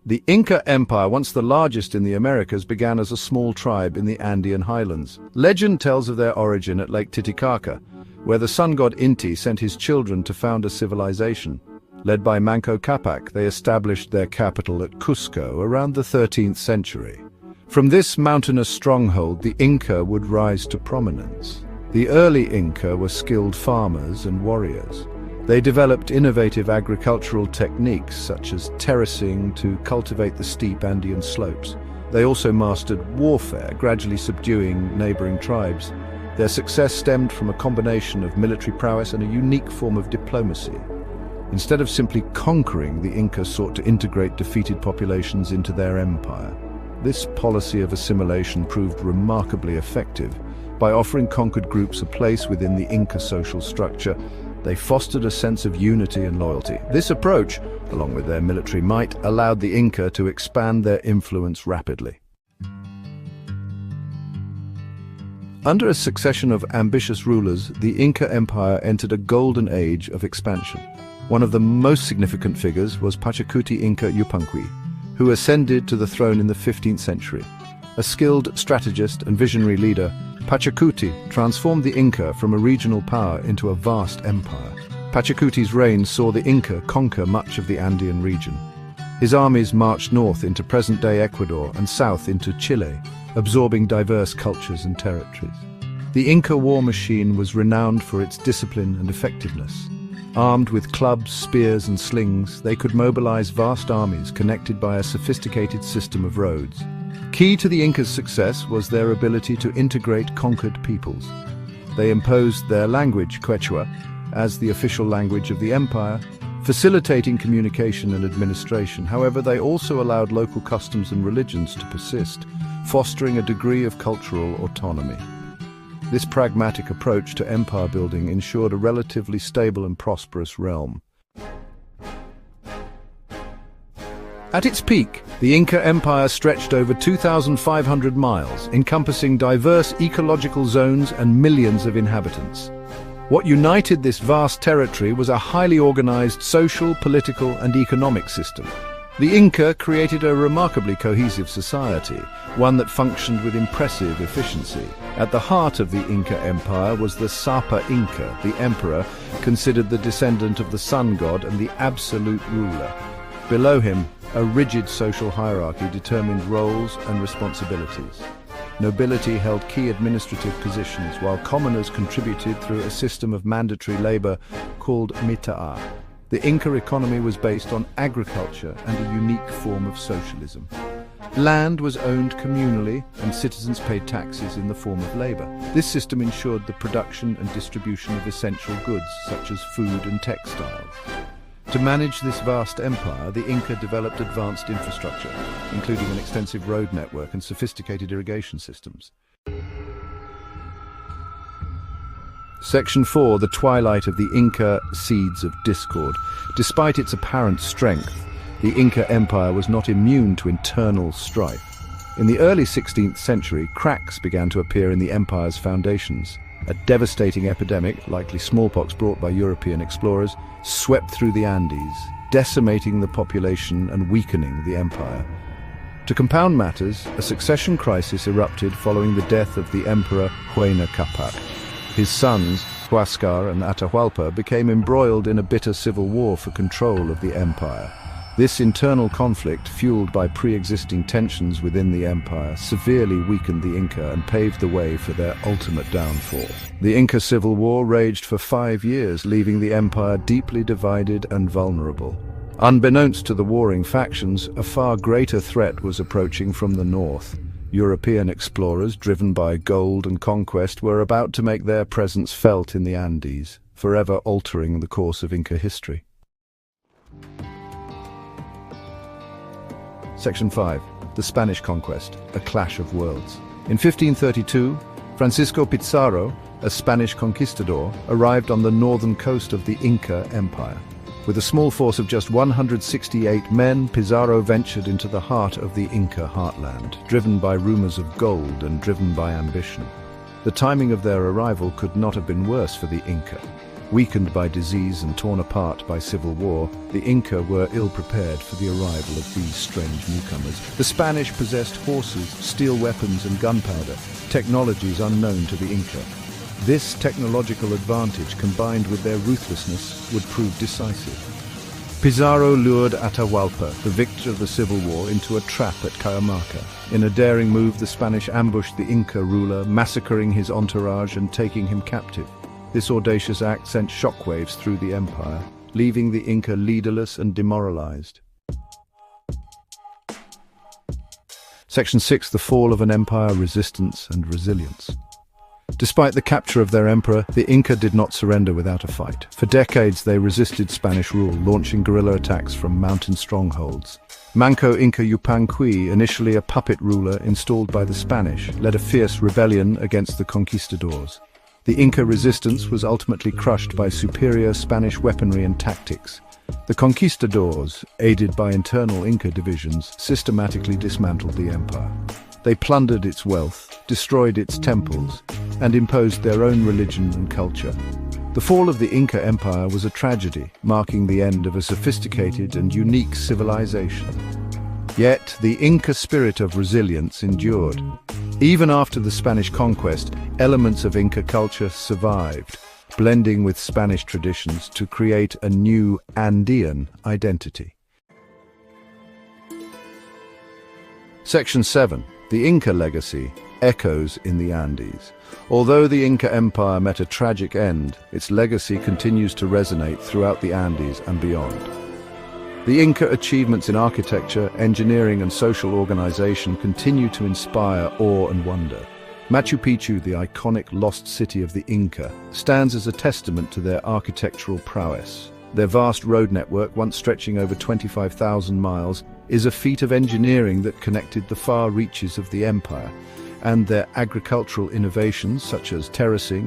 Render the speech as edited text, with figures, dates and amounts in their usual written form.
The Inca Empire, once the largest in the Americas, began as a small tribe in the Andean highlands. Legend tells of their origin at Lake Titicaca, where the sun god Inti sent his children to found a civilization. Led by Manco Capac, they established their capital at Cusco around the 13th century. From this mountainous stronghold, the Inca would rise to prominence. The early Inca were skilled farmers and warriors. They developed innovative agricultural techniques such as terracing to cultivate the steep Andean slopes. They also mastered warfare, gradually subduing neighboring tribes. Their success stemmed from a combination of military prowess and a unique form of diplomacy. Instead of simply conquering, the Inca sought to integrate defeated populations into their empire. This policy of assimilation proved remarkably effective. By offering conquered groups a place within the Inca social structure, they fostered a sense of unity and loyalty. This approach, along with their military might, allowed the Inca to expand their influence rapidly. Under a succession of ambitious rulers, the Inca Empire entered a golden age of expansion. One of the most significant figures was Pachacuti Inca Yupanqui, who ascended to the throne in the 15th century. A skilled strategist and visionary leader, Pachacuti transformed the Inca from a regional power into a vast empire. Pachacuti's reign saw the Inca conquer much of the Andean region. His armies marched north into present-day Ecuador and south into Chile, absorbing diverse cultures and territories. The Inca war machine was renowned for its discipline and effectiveness. Armed with clubs, spears, and slings, they could mobilize vast armies connected by a sophisticated system of roads. Key to the Incas' success was their ability to integrate conquered peoples. They imposed their language, Quechua, as the official language of the empire, facilitating communication and administration. However, they also allowed local customs and religions to persist, fostering a degree of cultural autonomy. This pragmatic approach to empire building ensured a relatively stable and prosperous realm. At its peak, the Inca Empire stretched over 2,500 miles, encompassing diverse ecological zones and millions of inhabitants. What united this vast territory was a highly organized social, political, and economic system. The Inca created a remarkably cohesive society, one that functioned with impressive efficiency. At the heart of the Inca Empire was the Sapa Inca, the emperor, considered the descendant of the sun god and the absolute ruler. Below him, a rigid social hierarchy determined roles and responsibilities. Nobility held key administrative positions, while commoners contributed through a system of mandatory labor called mita'a. The Inca economy was based on agriculture and a unique form of socialism. Land was owned communally, and citizens paid taxes in the form of labor. This system ensured the production and distribution of essential goods, such as food and textiles. To manage this vast empire, the Inca developed advanced infrastructure, including an extensive road network and sophisticated irrigation systems. Section 4, the twilight of the Inca seeds of discord. Despite its apparent strength, the Inca Empire was not immune to internal strife. In the early 16th century, cracks began to appear in the empire's foundations. A devastating epidemic, likely smallpox brought by European explorers, swept through the Andes, decimating the population and weakening the empire. To compound matters, a succession crisis erupted following the death of the emperor Huayna Capac. His sons, Huáscar and Atahualpa, became embroiled in a bitter civil war for control of the empire. This internal conflict, fueled by pre-existing tensions within the empire, severely weakened the Inca and paved the way for their ultimate downfall. The Inca civil war raged for 5 years, leaving the empire deeply divided and vulnerable. Unbeknownst to the warring factions, a far greater threat was approaching from the north. European explorers, driven by gold and conquest, were about to make their presence felt in the Andes, forever altering the course of Inca history. Section 5. The Spanish Conquest, a clash of worlds. In 1532, Francisco Pizarro, a Spanish conquistador, arrived on the northern coast of the Inca Empire. With a small force of just 168 men, Pizarro ventured into the heart of the Inca heartland, driven by rumors of gold and driven by ambition. The timing of their arrival could not have been worse for the Inca. Weakened by disease and torn apart by civil war, the Inca were ill-prepared for the arrival of these strange newcomers. The Spanish possessed horses, steel weapons and gunpowder, technologies unknown to the Inca. This technological advantage, combined with their ruthlessness, would prove decisive. Pizarro lured Atahualpa, the victor of the Civil War, into a trap at Cajamarca. In a daring move, the Spanish ambushed the Inca ruler, massacring his entourage and taking him captive. This audacious act sent shockwaves through the empire, leaving the Inca leaderless and demoralized. Section 6. The Fall of an Empire, Resistance and Resilience. Despite the capture of their emperor, the Inca did not surrender without a fight. For decades they resisted Spanish rule, launching guerrilla attacks from mountain strongholds. Manco Inca Yupanqui, initially a puppet ruler installed by the Spanish, led a fierce rebellion against the conquistadors. The Inca resistance was ultimately crushed by superior Spanish weaponry and tactics. The conquistadors, aided by internal Inca divisions, systematically dismantled the empire. They plundered its wealth, destroyed its temples, and imposed their own religion and culture. The fall of the Inca Empire was a tragedy, marking the end of a sophisticated and unique civilization. Yet, the Inca spirit of resilience endured. Even after the Spanish conquest, elements of Inca culture survived, blending with Spanish traditions to create a new Andean identity. Section 7. The Inca legacy echoes in the Andes. Although the Inca Empire met a tragic end, its legacy continues to resonate throughout the Andes and beyond. The Inca achievements in architecture, engineering and social organization continue to inspire awe and wonder. Machu Picchu, the iconic lost city of the Inca, stands as a testament to their architectural prowess. Their vast road network, once stretching over 25,000 miles, is a feat of engineering that connected the far reaches of the empire, and their agricultural innovations such as terracing